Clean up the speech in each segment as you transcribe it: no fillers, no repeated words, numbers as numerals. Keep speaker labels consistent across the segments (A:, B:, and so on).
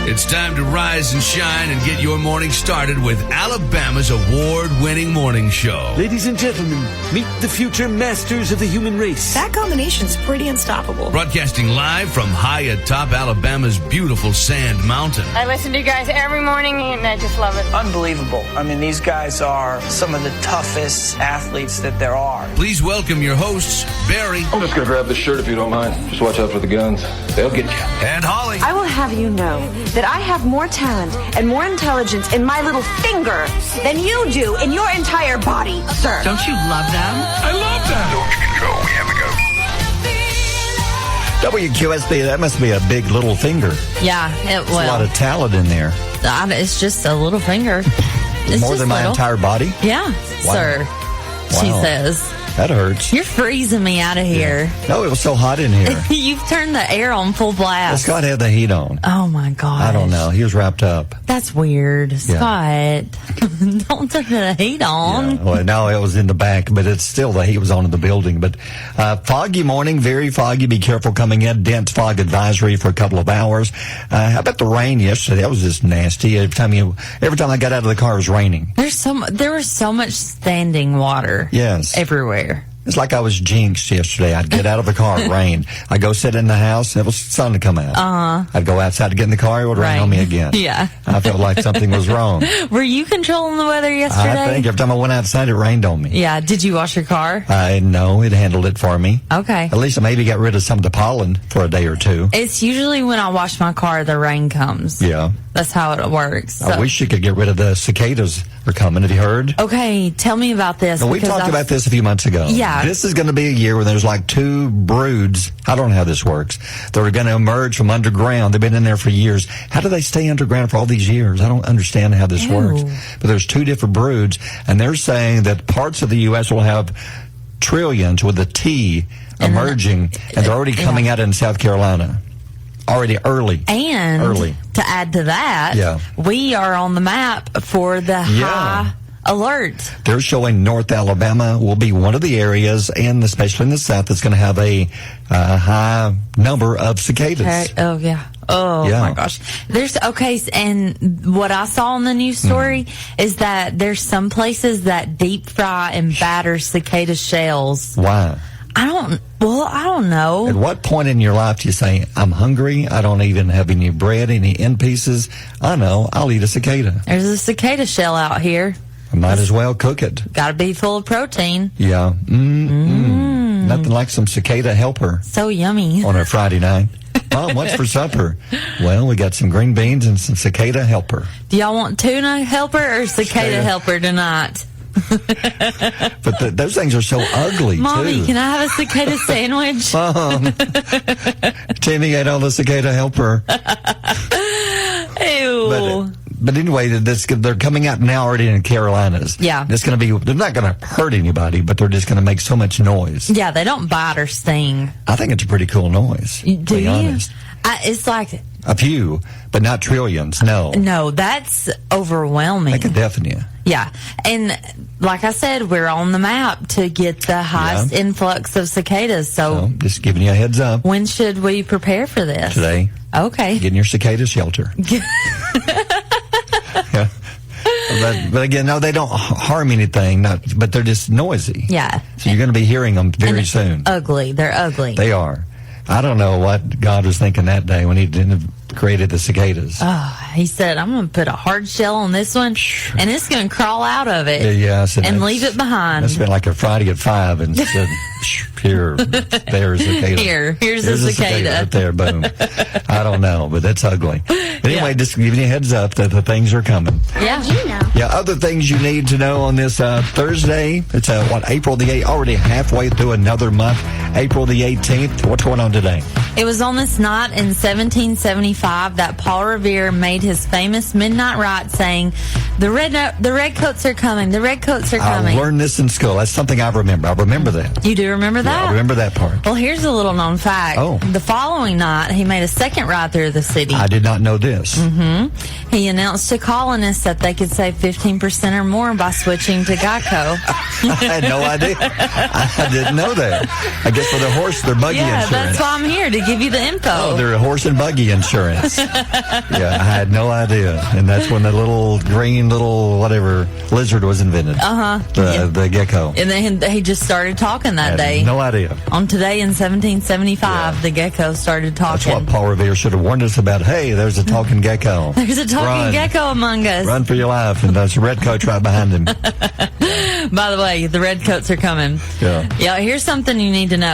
A: It's time to rise and shine and get your morning started with Alabama's award-winning morning show.
B: Ladies and gentlemen, meet the future masters of the human race.
C: That combination's pretty unstoppable.
A: Broadcasting live from high atop Alabama's beautiful Sand Mountain.
D: I listen to you guys every morning, and I just love it.
E: Unbelievable. I mean, these guys are some of the toughest athletes that there are.
A: Please welcome your hosts, Barry.
F: I'm just going to grab this shirt if you don't mind. Just watch out for the guns. They'll get you.
A: And Holly.
G: I will have you know that I have more talent and more intelligence in my little finger than you do in your entire body, sir.
H: Don't you love them?
A: I love them.
I: Don't control. We have to go.
J: WQSB, that must be a big little finger.
H: Yeah,
J: There's a lot of talent in there.
H: It's just a little finger. It's
J: more than my entire body?
H: Yeah,
J: wow.
H: Sir. She says.
J: That hurts.
H: You're freezing me out of here.
J: Yeah. No, it was so hot in here.
H: You've turned the air on full blast.
J: Well, Scott had the heat on.
H: Oh, my God.
J: I don't know. He was wrapped up.
H: That's weird. Scott, don't turn the heat on.
J: Yeah. Well, no, it was in the back, but it's still the heat was on in the building. But foggy morning, very foggy. Be careful coming in. Dense fog advisory for a couple of hours. How about the rain yesterday? That was just nasty. Every time I got out of the car, it was raining.
H: There was so much standing water.
J: Yes.
H: Everywhere.
J: It's like I was jinxed yesterday. I'd get out of the car, it rained. I'd go sit in the house, and it was sun to come out. I'd go outside to get in the car, it would rain on me again.
H: Yeah.
J: I felt like something was wrong.
H: Were you controlling the weather yesterday?
J: I think every time I went outside, it rained on me.
H: Yeah. Did you wash your car?
J: No, it handled it for me.
H: Okay.
J: At least I maybe got rid of some of the pollen for a day or two.
H: It's usually when I wash my car, the rain comes.
J: Yeah.
H: That's how it works. So.
J: I wish you could get rid of the cicadas are coming. Have you heard?
H: Okay, tell me about this.
J: We talked about this a few months ago.
H: Yeah.
J: This is going to be a year when there's like two broods. I don't know how this works. They're going to emerge from underground. They've been in there for years. How do they stay underground for all these years? I don't understand how this works. But there's two different broods, and they're saying that parts of the U.S. will have trillions with a T emerging, and they're already coming out in South Carolina. Already early.
H: And to add to that, we are on the map for the high alert.
J: They're showing North Alabama will be one of the areas, and especially in the south, that's going to have a high number of cicadas.
H: Oh, yeah. Oh, my gosh. And what I saw in the news story is that there's some places that deep fry and batter cicada shells.
J: Why?
H: I don't know.
J: At what point in your life do you say, I'm hungry, I don't even have any bread, any end pieces? I know, I'll eat a cicada.
H: There's a cicada shell out here.
J: I might as well cook it.
H: Got to be full of protein.
J: Yeah. Nothing like some cicada helper.
H: So yummy.
J: On a Friday night. Mom, what's for supper? Well, we got some green beans and some cicada helper.
H: Do y'all want tuna helper or cicada helper tonight?
J: But those things are so ugly,
H: Mommy,
J: too.
H: can I have a cicada sandwich?
J: Mom, Timmy ate all the cicada helper.
H: Ew.
J: But anyway, they're coming out now already in Carolinas.
H: Yeah.
J: They're not going to hurt anybody, but they're just going to make so much noise.
H: Yeah, they don't bite or sting.
J: I think it's a pretty cool noise, to be honest.
H: It's like...
J: A few, but not trillions, no.
H: No, that's overwhelming.
J: They can deafen you.
H: Yeah. And like I said, we're on the map to get the highest influx of cicadas. So
J: just giving you a heads up.
H: When should we prepare for this?
J: Today.
H: Okay.
J: Get in your cicada shelter. Yeah. But again, no, they don't harm anything, but they're just noisy.
H: Yeah.
J: So you're going to be hearing them very soon.
H: Ugly. They're ugly.
J: They are. I don't know what God was thinking that day when he created the cicadas.
H: Oh, he said, I'm going to put a hard shell on this one, and it's going to crawl out of it and leave it behind.
J: It's been like a Friday at 5 and said, there's a cicada.
H: Here's a cicada.
J: Right there, boom. I don't know, but that's ugly. But anyway, just giving you a heads up that the things are coming.
H: Yeah.
J: Yeah, other things you need to know on this Thursday. It's April the 8th, already halfway through another month. April the 18th. What's going on today?
H: It was on this night in 1775 that Paul Revere made his famous midnight rite saying, the redcoats are coming, the redcoats are coming.
J: I learned this in school. That's something I remember. I remember that.
H: You do remember that?
J: Yeah, I remember that part.
H: Well, here's a little known fact.
J: Oh.
H: The following night, he made a second ride through the city.
J: I did not know this.
H: Mm-hmm. He announced to colonists that they could save 15% or more by switching to Geico.
J: I had no idea. I didn't know that. I Just for their horse, their buggy
H: Yeah,
J: insurance.
H: that's why I'm here, to give you the info.
J: Oh, they're a horse and buggy insurance. Yeah, I had no idea. And that's when the little green whatever lizard was invented. The gecko.
H: And then he just started talking that day.
J: No idea.
H: On Today in 1775, the gecko started talking.
J: That's what Paul Revere should have warned us about. Hey, there's a talking gecko.
H: There's a talking gecko among us.
J: Run for your life. And there's a red coat right behind him.
H: By the way, the red coats are coming. Yeah, here's something you need to know.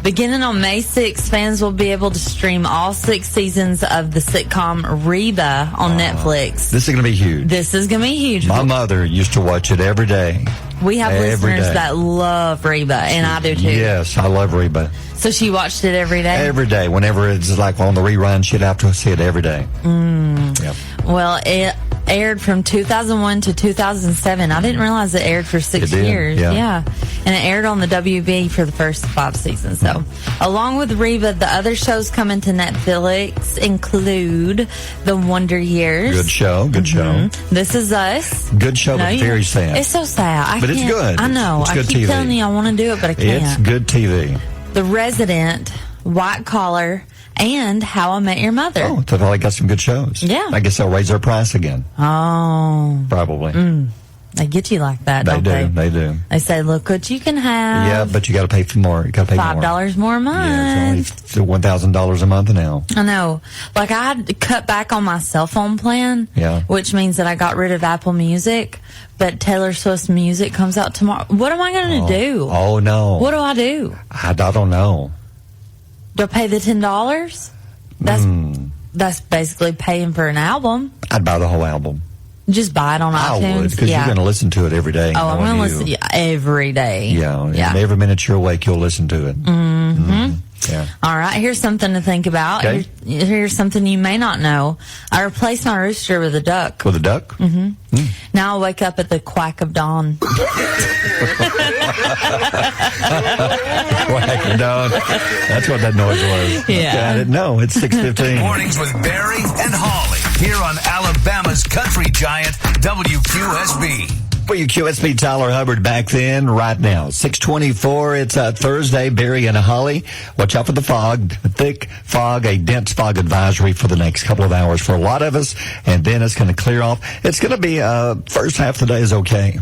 H: Beginning on May 6th, fans will be able to stream all 6 seasons of the sitcom Reba on Netflix.
J: This is going to be huge.
H: This is going to be huge.
J: My mother used to watch it every day.
H: We have
J: every
H: listeners
J: day.
H: that love Reba, and I do too.
J: Yes, I love Reba.
H: So she watched it every day?
J: Every day. Whenever it's like on the rerun, she'd have to see it every day. Yep.
H: Well, it aired from 2001 to 2007. I didn't realize it aired for 6 years.
J: Yeah.
H: And it aired on the WB for the first 5 seasons. So, along with Reba, the other shows coming to Netflix include The Wonder Years.
J: Good show.
H: This Is Us.
J: Good show, but very sad.
H: It's so sad.
J: But it's good.
H: I know.
J: It's good
H: I keep
J: TV.
H: telling you I want to do it, but I can't.
J: It's good TV.
H: The Resident, White Collar, and How I Met Your Mother.
J: Oh, they've probably got some good shows.
H: Yeah.
J: I guess they'll raise their price again.
H: Oh.
J: Probably.
H: They get you like that, don't they?
J: They do.
H: They say, look what you can have.
J: Yeah, but you got to pay for more. You got to pay
H: $5 more a month.
J: Yeah, it's only $1,000 a month now.
H: I know. Like, I had to cut back on my cell phone plan, which means that I got rid of Apple Music, but Taylor Swift's music comes out tomorrow. What am I going to do?
J: Oh, no.
H: What do I do?
J: I don't know.
H: Do I pay the $10? That's basically paying for an album.
J: I'd buy the whole album.
H: Just buy it on iTunes.
J: I would, because you're going to listen to it every day.
H: Oh, I'm going to listen every day.
J: Yeah. And every minute you're awake, you'll listen to it. Yeah.
H: All right, here's something to think about.
J: Okay.
H: Here's something you may not know. I replaced my rooster with a duck.
J: With a duck?
H: Now I wake up at the quack of dawn.
J: Quack of dawn. That's what that noise was.
H: Yeah.
J: Okay, I didn't know. It's 6:15.
A: Mornings with Barry and Holly here on Alabama's country giant WQSB.
J: WQSB Tyler Hubbard back then, right now. 6:24. It's Thursday. Barry and Holly. Watch out for the fog. A thick fog, a dense fog advisory for the next couple of hours for a lot of us. And then it's going to clear off. It's going to be, first half of the day is okay.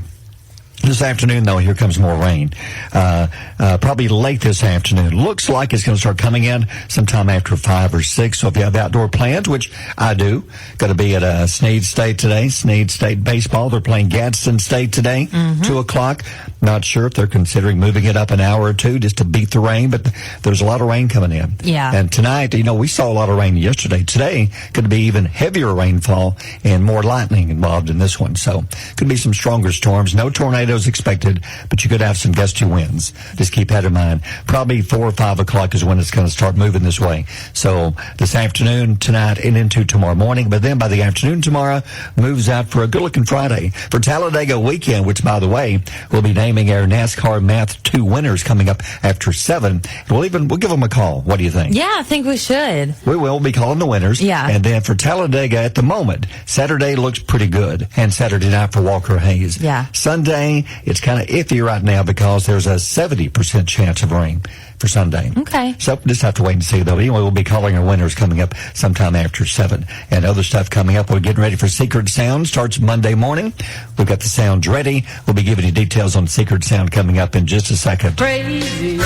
J: This afternoon, though, here comes more rain. Probably late this afternoon. Looks like it's going to start coming in sometime after 5 or 6. So if you have outdoor plans, which I do, going to be at Sneed State today. Sneed State baseball. They're playing Gadsden State today, 2 o'clock. Not sure if they're considering moving it up an hour or two just to beat the rain, but there's a lot of rain coming in.
H: Yeah.
J: And tonight, we saw a lot of rain yesterday. Today, could be even heavier rainfall and more lightning involved in this one. So could be some stronger storms. No tornadoes expected, but you could have some gusty winds. Just keep that in mind. Probably 4 or 5 o'clock is when it's going to start moving this way. So this afternoon, tonight, and into tomorrow morning. But then by the afternoon tomorrow, moves out for a good-looking Friday. For Talladega weekend, which, by the way, we'll be naming our NASCAR Math 2 winners coming up after 7. We'll give them a call. What do you think?
H: Yeah, I think we should.
J: We will be calling the winners.
H: Yeah.
J: And then for Talladega at the moment, Saturday looks pretty good. And Saturday night for Walker Hayes.
H: Yeah.
J: Sunday, it's kind of iffy right now because there's a 70% chance of rain for Sunday.
H: Okay.
J: So just have to wait and see, though. Anyway, we'll be calling our winners coming up sometime after 7. And other stuff coming up. We're getting ready for Secret Sound. Starts Monday morning. We've got the sounds ready. We'll be giving you details on Secret Sound coming up in just a second. Crazy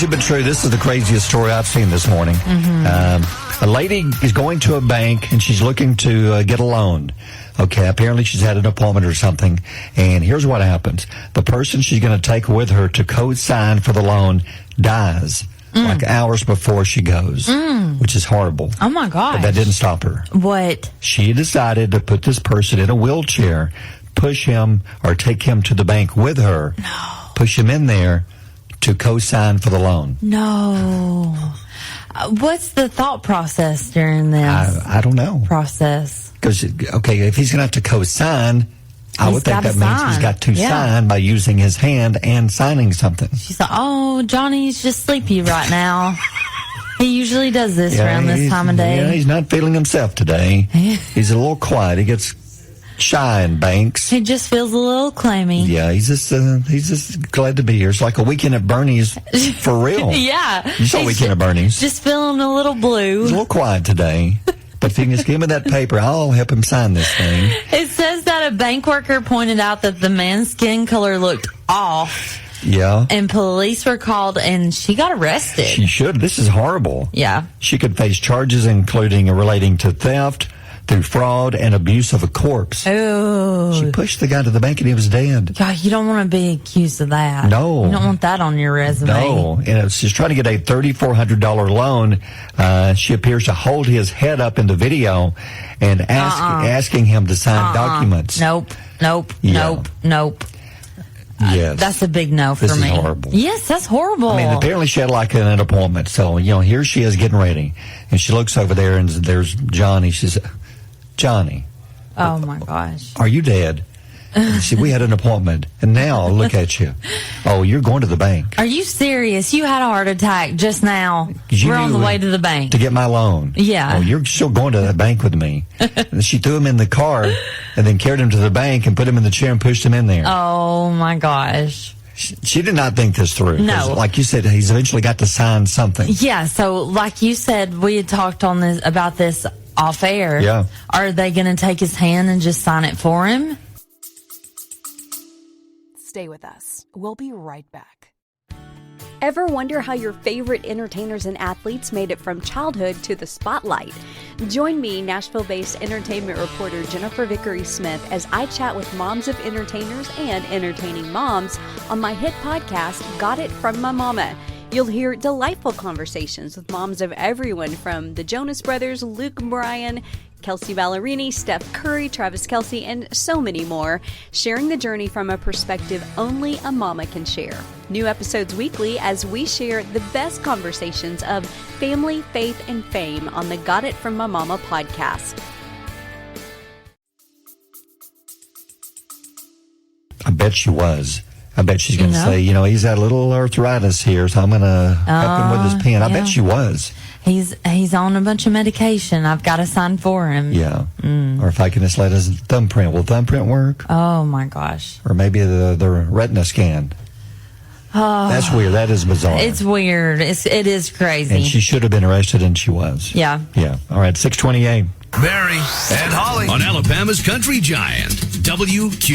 J: but true. This is the craziest story I've seen this morning. A lady is going to a bank and she's looking to get a loan. Okay, apparently she's had an appointment or something. And here's what happens. The person she's going to take with her to co-sign for the loan dies like hours before she goes, which is horrible.
H: Oh, my gosh.
J: But that didn't stop her.
H: What?
J: She decided to put this person in a wheelchair, push him or take him to the bank with her, push him in there to co-sign for the loan.
H: No. What's the thought process during this?
J: I don't know.
H: Process.
J: Because, okay, if he's going to have to co-sign, I would think that means he's got to sign by using his hand and signing something.
H: She's like, oh, Johnny's just sleepy right now. He usually does this around this time of day.
J: Yeah, he's not feeling himself today. He's a little quiet. He gets Shy and Banks.
H: He just feels a little clammy.
J: Yeah, he's just glad to be here. It's like a weekend at Bernie's for real.
H: Yeah.
J: You saw Weekend at Bernie's.
H: Just feeling a little blue.
J: He's a little quiet today. But if you can just give me that paper, I'll help him sign this thing.
H: It says that a bank worker pointed out that the man's skin color looked off.
J: Yeah.
H: And police were called, and she got arrested.
J: She should. This is horrible.
H: Yeah.
J: She could face charges including relating to theft, through fraud, and abuse of a corpse.
H: Ooh.
J: She pushed the guy to the bank and he was dead.
H: God, you don't want to be accused of that.
J: No.
H: You don't want that on your resume.
J: No. And she's trying to get a $3,400 loan. She appears to hold his head up in the video and asking him to sign documents.
H: Nope.
J: Yeah.
H: Nope.
J: Yes.
H: That's a big no for me.
J: This is horrible.
H: Yes, that's horrible.
J: I mean, apparently she had like an appointment. So, here she is getting ready. And she looks over there and there's Johnny. She says, Johnny.
H: Oh, my gosh.
J: Are you dead? And she said, we had an appointment. And now, look at you. Oh, you're going to the bank.
H: Are you serious? You had a heart attack just now. We're on the way to the bank.
J: To get my loan.
H: Yeah.
J: Oh, you're still going to that bank with me. And she threw him in the car and then carried him to the bank and put him in the chair and pushed him in there.
H: Oh, my gosh.
J: She did not think this through.
H: No.
J: Like you said, he's eventually got to sign something.
H: Yeah, so like you said, we had talked about this off air.
J: Yeah.
H: Are they going to take his hand and just sign it for him?
I: Stay with us. We'll be right back.
K: Ever wonder how your favorite entertainers and athletes made it from childhood to the spotlight? Join me, Nashville-based entertainment reporter Jennifer Vickery-Smith, as I chat with moms of entertainers and entertaining moms on my hit podcast, Got It From My Mama. You'll hear delightful conversations with moms of everyone from the Jonas Brothers, Luke Bryan, Kelsey Ballerini, Steph Curry, Travis Kelce, and so many more, sharing the journey from a perspective only a mama can share. New episodes weekly as we share the best conversations of family, faith, and fame on the Got It From My Mama podcast.
J: I bet she was. I bet she's going to say, he's had a little arthritis here, so I'm going to help him with his pen. I bet she was.
H: He's on a bunch of medication. I've got to sign for him.
J: Yeah. Or if I can just let his thumbprint. Will thumbprint work?
H: Oh, my gosh.
J: Or maybe the retina scan. Oh, that's weird. That is bizarre.
H: It's weird. It is crazy.
J: And she should have been arrested, and she was.
H: Yeah.
J: Yeah. All right, 628.
A: Barry and Holly on Alabama's Country Giant, WQSB.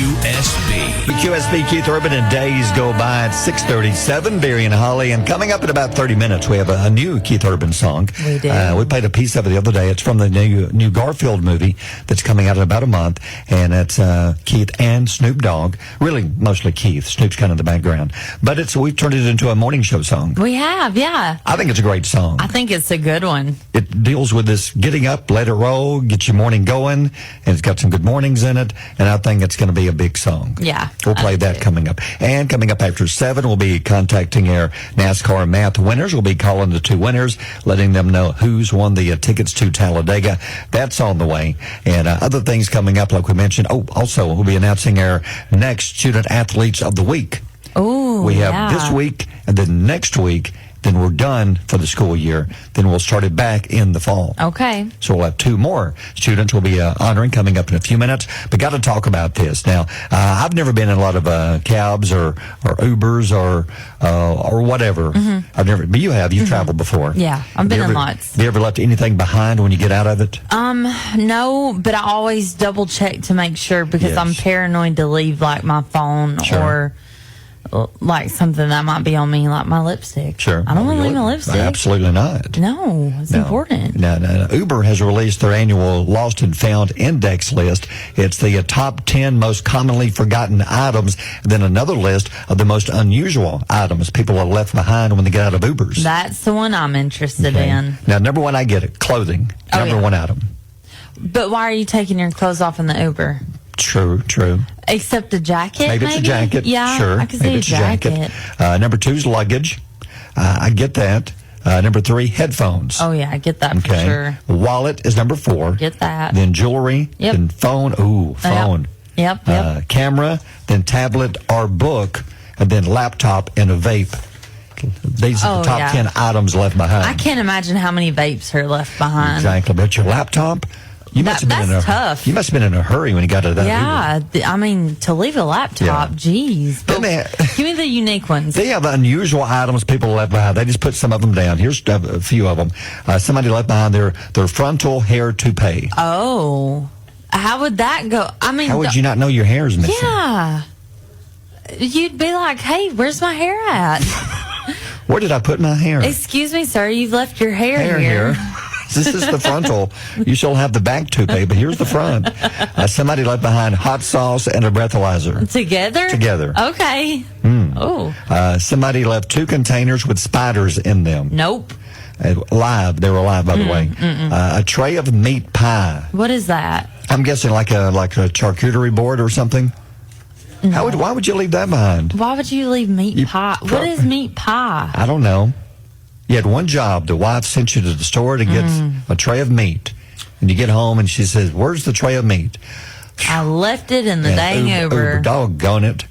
J: QSB, Keith Urban, and days go by at 6:37. Barry and Holly, and coming up in about 30 minutes, we have a new Keith Urban song.
H: We do.
J: We played a piece of it the other day. It's from the new Garfield movie that's coming out in about a month, and it's Keith and Snoop Dogg. Really, mostly Keith. Snoop's kind of in the background, but we've turned it into a morning show song.
H: We have, yeah.
J: I think it's a great song.
H: I think it's a good one.
J: It deals with this getting up, let it roll, get your morning going, and it's got some good mornings in it, and I think it's going to be a big song.
H: Yeah.
J: We'll play that coming up. And coming up after 7, we'll be contacting our NASCAR math winners. We'll be calling the 2 winners, letting them know who's won the tickets to Talladega. That's on the way. And other things coming up, like we mentioned. Oh, also, we'll be announcing our next Student Athletes of the Week.
H: Oh,
J: we have this week, and then next week, then we're done for the school year. Then we'll start it back in the fall.
H: Okay.
J: So we'll have 2 more students we'll be honoring coming up in a few minutes. But got to talk about this. Now, I've never been in a lot of cabs or Ubers or whatever. Mm-hmm. I've never, but you have. You've traveled before.
H: Yeah, I've been in lots.
J: Have you ever left anything behind when you get out of it?
H: No, but I always double check to make sure because I'm paranoid to leave like my phone or like something that might be on me, like my lipstick.
J: Sure.
H: I don't want to leave my lipstick.
J: Absolutely not.
H: No, it's important.
J: No. Uber has released their annual Lost and Found Index list. It's the top 10 most commonly forgotten items, then another list of the most unusual items people are left behind when they get out of Ubers.
H: That's the one I'm interested in.
J: Now, number 1, I get it. Clothing. Number 1 item.
H: But why are you taking your clothes off in the Uber?
J: True.
H: Except a jacket,
J: maybe it's a jacket.
H: Yeah,
J: sure.
H: I can see a jacket.
J: Number 2 is luggage. I get that. Number 3, headphones.
H: Oh, yeah, I get that for sure.
J: Wallet is number 4.
H: Get that.
J: Then jewelry.
H: Yep.
J: Then phone. Ooh, phone.
H: Yep.
J: Camera. Then tablet or book. And then laptop and a vape. These are the top 10 items left behind.
H: I can't imagine how many vapes are left behind.
J: Exactly. But your laptop,
H: That's tough.
J: You must have been in a hurry when you got to that.
H: Yeah, I mean, to leave a laptop, geez. But give me the unique ones.
J: They have unusual items people left behind. They just put some of them down. Here's a few of them. Somebody left behind their frontal hair toupee.
H: Oh, how would that go? I mean,
J: how would you not know your hair's missing?
H: Yeah, you'd be like, "Hey, where's my hair at?
J: Where did I put my hair?
H: Excuse me, sir, you've left your hair here."
J: This is the frontal. You still have the back toupee, but here's the front. Somebody left behind hot sauce and a breathalyzer. Together.
H: Okay. Oh.
J: Somebody left 2 containers with spiders in them.
H: Nope.
J: Live. They were alive, by the way. A tray of meat pie.
H: What is that?
J: I'm guessing like a charcuterie board or something.
H: No.
J: Why would you leave that behind?
H: Why would you leave meat pie? What is meat pie?
J: I don't know. You had one job. The wife sent you to the store to get a tray of meat. And you get home and she says, "Where's the tray of meat?"
H: I left it in the dang Uber.
J: Doggone it.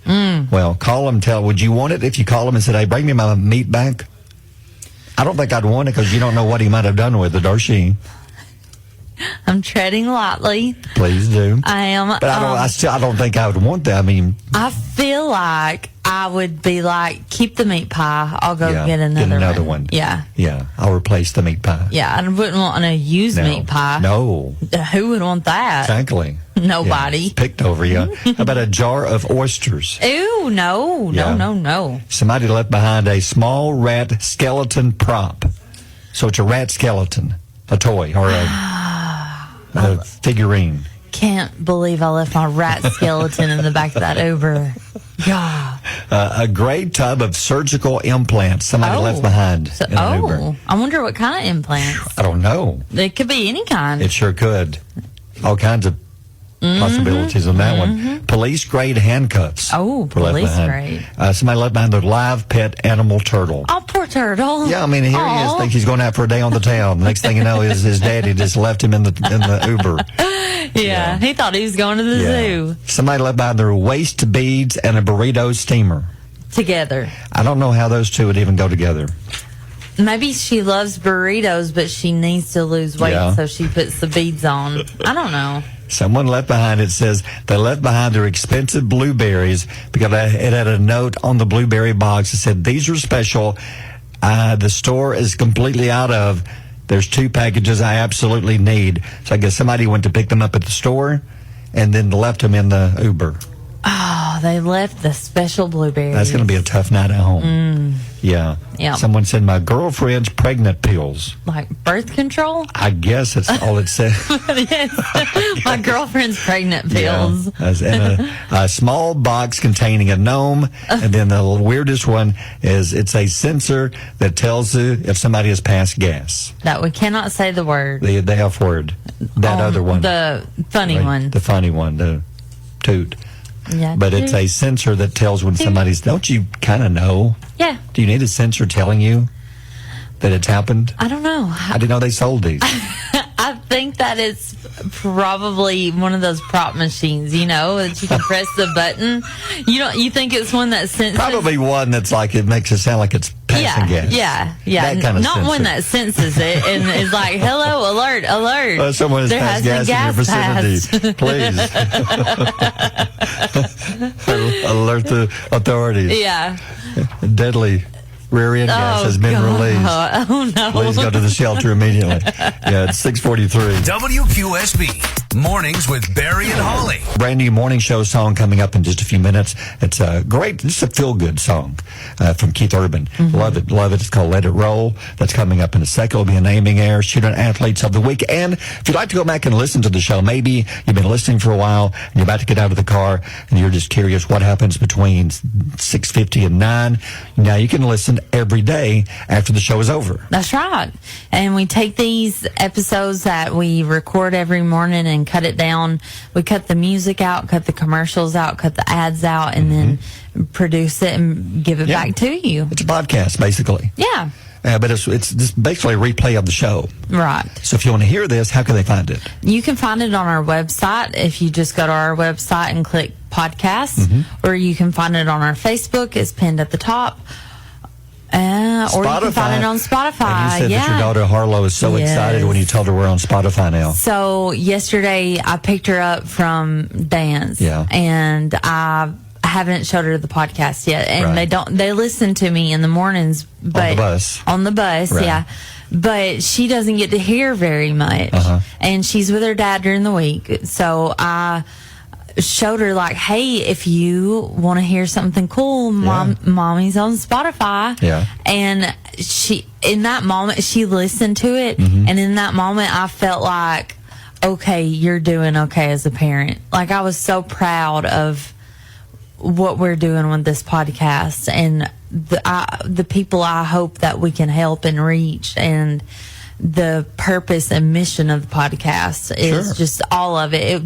J: Well, call them, would you want it if you call them and said, "Hey, bring me my meat back"? I don't think I'd want it because you don't know what he might have done with it, or she.
H: I'm treading lightly.
J: Please do.
H: I am.
J: But I don't think I would want that. I mean,
H: I feel like I would be like, keep the meat pie. I'll go get another one. Yeah.
J: Yeah. I'll replace the meat pie.
H: Yeah. I wouldn't want to use meat pie.
J: No.
H: Who would want that?
J: Exactly.
H: Nobody.
J: Yeah, picked over you. How about a jar of oysters?
H: Ew, no.
J: Somebody left behind a small rat skeleton prop. So it's a rat skeleton, a toy, or a figurine.
H: Can't believe I left my rat skeleton in the back of that Uber. Yeah.
J: A gray tub of surgical implants somebody left behind in an Uber.
H: I wonder what kind of implants.
J: I don't know.
H: It could be any kind.
J: It sure could. All kinds of possibilities on that one. Police grade handcuffs.
H: Oh, police grade.
J: Somebody left behind their live pet animal turtle.
H: Oh, poor turtle.
J: Yeah, I mean, here he is, think he's going out for a day on the town. Next thing you know, his daddy just left him in the Uber.
H: Yeah, he thought he was going to the zoo.
J: Somebody left behind their waist beads and a burrito steamer.
H: Together.
J: I don't know how those two would even go together.
H: Maybe she loves burritos, but she needs to lose weight, so she puts the beads on. I don't know.
J: Someone left behind, it says, they left behind their expensive blueberries because it had a note on the blueberry box that said, "These are special. The store is completely out of. There's 2 packages I absolutely need." So I guess somebody went to pick them up at the store and then left them in the Uber.
H: Oh, they left the special blueberries.
J: That's going to be a tough night at home. Yeah. Someone said, "My girlfriend's pregnant pills."
H: Like birth control?
J: I guess that's all it said.
H: Yes. My girlfriend's pregnant pills.
J: And a small box containing a gnome. And then the weirdest one is it's a sensor that tells you if somebody has passed gas.
H: That we cannot say the word.
J: The F word. That other one.
H: The funny one.
J: The funny one. The toot.
H: Yeah,
J: but it's a sensor that tells when somebody's... Don't you kind of know?
H: Yeah.
J: Do you need a sensor telling you that it's happened?
H: I don't know.
J: I didn't know they sold these.
H: I think that it's probably one of those prop machines, that you can press the button. You think it's one that senses?
J: Probably one that's like, it makes it sound like it's passing gas.
H: Yeah.
J: That kind of
H: Not
J: sensor.
H: one that senses it and is like, "Hello, alert.
J: Someone has passed gas in your vicinity. Please. Alert the authorities.
H: Yeah.
J: Deadly rear-end gas has been released.
H: Oh, no.
J: Please go to the shelter immediately. Yeah, it's 6:43.
A: WQSB Mornings with Barry and Holly.
J: Brand new morning show song coming up in just a few minutes. It's a great, it's a feel-good song from Keith Urban. Love it. It's called Let It Roll. That's coming up in a second. It'll be a naming air, Student Athletes of the Week. And if you'd like to go back and listen to the show, maybe you've been listening for a while and you're about to get out of the car and you're just curious what happens between 6:50 and 9. Now you can listen every day after the show is over.
H: That's right. And we take these episodes that we record every morning and cut it down. We cut the music out, cut the commercials out, cut the ads out, and then produce it and give it back to you.
J: It's a podcast, basically.
H: Yeah.
J: But it's just basically a replay of the show.
H: Right.
J: So if you want to hear this, how can they find it?
H: You can find it on our website if you just go to our website and click podcasts, or you can find it on our Facebook. It's pinned at the top. Or you can find it on Spotify.
J: And you said that your daughter Harlow is so excited when you told her we're on Spotify now.
H: So yesterday I picked her up from dance.
J: Yeah.
H: And I haven't showed her the podcast yet. And
J: Right.
H: they listen to me in the mornings. But
J: On the bus.
H: On the bus,
J: Right.
H: yeah. But she doesn't get to hear very much. And she's with her dad during the week. So I showed her, like, hey, if you want to hear something cool, mommy's on Spotify.
J: Yeah.
H: And she, in that moment, she listened to it.
J: Mm-hmm.
H: And in that moment, I felt like, okay, you're doing okay as a parent. Like, I was so proud of what we're doing with this podcast and the people I hope that we can help and reach, and the purpose and mission of the podcast is just all of it.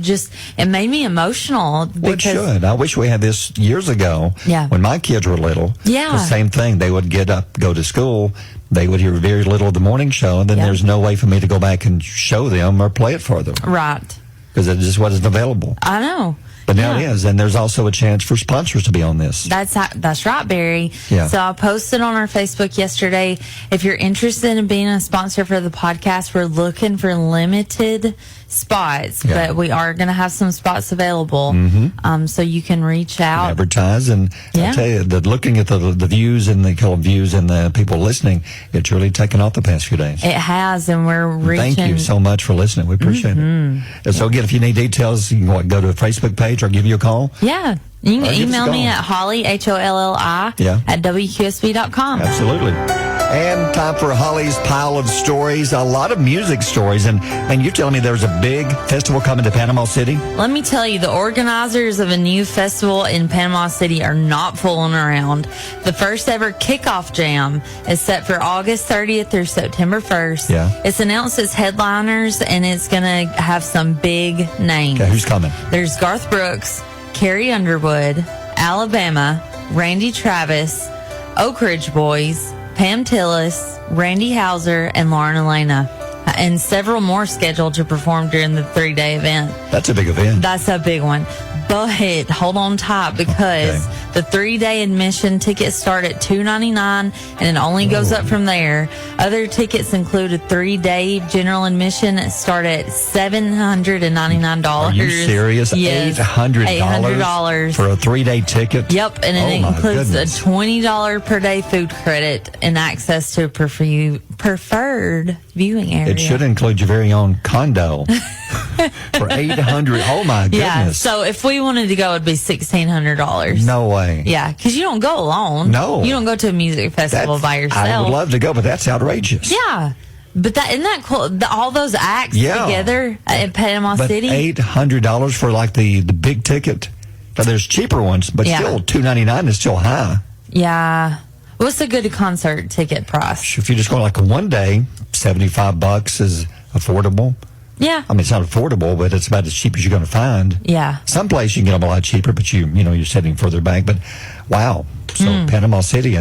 H: It made me emotional.
J: Well, it should. I wish we had this years ago.
H: Yeah.
J: When my kids were little.
H: Yeah.
J: The same thing. They would get up, go to school. They would hear very little of the morning show, and then there's no way for me to go back and show them or play it for them.
H: Right.
J: Because it just wasn't available.
H: I know.
J: But now it is, and there's also a chance for sponsors to be on this.
H: That's right, Barry.
J: Yeah.
H: So I posted on our Facebook yesterday. If you're interested in being a sponsor for the podcast, we're looking for limited spots, but we are going to have some spots available. So you can reach out,
J: advertise, and I tell you that looking at the views and the views and the people listening, it's really taken off the past few days.
H: It has, and we're reaching.
J: Thank you so much for listening. We appreciate it. And so again, if you need details, you can go to a Facebook page or give you a call.
H: Yeah. You can email me
J: at
H: Holli, HOLLI, at WQSB.com.
J: Absolutely. And time for Holly's pile of stories, a lot of music stories. And you're telling me there's a big festival coming to Panama City?
H: Let me tell you, the organizers of a new festival in Panama City are not fooling around. The first ever kickoff jam is set for August 30th through September 1st.
J: Yeah.
H: It's announced as headliners, and it's going to have some big names.
J: Okay, who's coming?
H: There's Garth Brooks, Carrie Underwood, Alabama, Randy Travis, Oak Ridge Boys, Pam Tillis, Randy Houser, and Lauren Elena. And several more scheduled to perform during the 3-day event.
J: That's a big event.
H: That's a big one. But hold on tight, because the 3-day admission tickets start at $2.99, and it only goes up from there. Other tickets include a 3-day general admission start at $799.
J: Are you serious?
H: Yes.
J: $800 for a 3-day ticket?
H: Yep, and it includes a $20 per day food credit and access to a preferred viewing area.
J: It should include your very own condo for $800. Oh my goodness!
H: Yeah. So if we wanted to go, it'd be $1,600.
J: No way.
H: Yeah, because you don't go alone.
J: No,
H: you don't go to a music festival by yourself.
J: I would love to go, but that's outrageous.
H: Yeah. But isn't that cool? All those acts together in Panama City.
J: $800 for like the big ticket. Now, there's cheaper ones, but still $299 is still high.
H: Yeah. What's a good concert ticket price?
J: If you just go like a 1 day, $75 is affordable.
H: Yeah.
J: I mean, it's not affordable, but it's about as cheap as you're going to find.
H: Yeah.
J: Some place you can get them a lot cheaper, but you're sitting further back. But wow. So Panama City,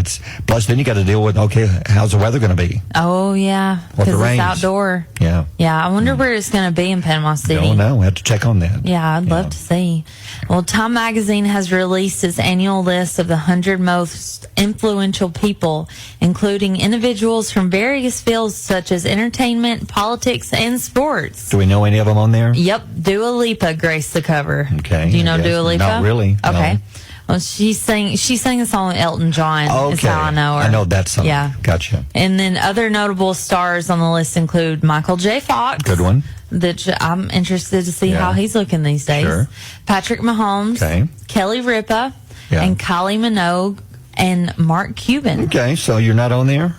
J: plus then you got to deal with, okay, how's the weather going to be?
H: Oh, yeah. Because it's outdoor.
J: Yeah.
H: Yeah. I wonder where it's going to be in Panama City.
J: Don't know. We have to check on that.
H: Yeah, I'd love to see. Well, Time Magazine has released its annual list of the 100 most influential people, including individuals from various fields such as entertainment, politics, and sports.
J: Do we know any of them on there?
H: Yep. Dua Lipa graced the cover.
J: Okay.
H: Do you know Dua Lipa?
J: Not really.
H: Okay.
J: No.
H: Well, she sang a song with Elton John.
J: Okay.
H: Is how I know her.
J: I know that song.
H: Yeah.
J: Gotcha.
H: And then other notable stars on the list include Michael J. Fox.
J: Good one.
H: That I'm interested to see how he's looking these days.
J: Sure.
H: Patrick Mahomes.
J: Okay.
H: Kelly Ripa. And Kylie Minogue. And Mark Cuban.
J: Okay, so you're not on there?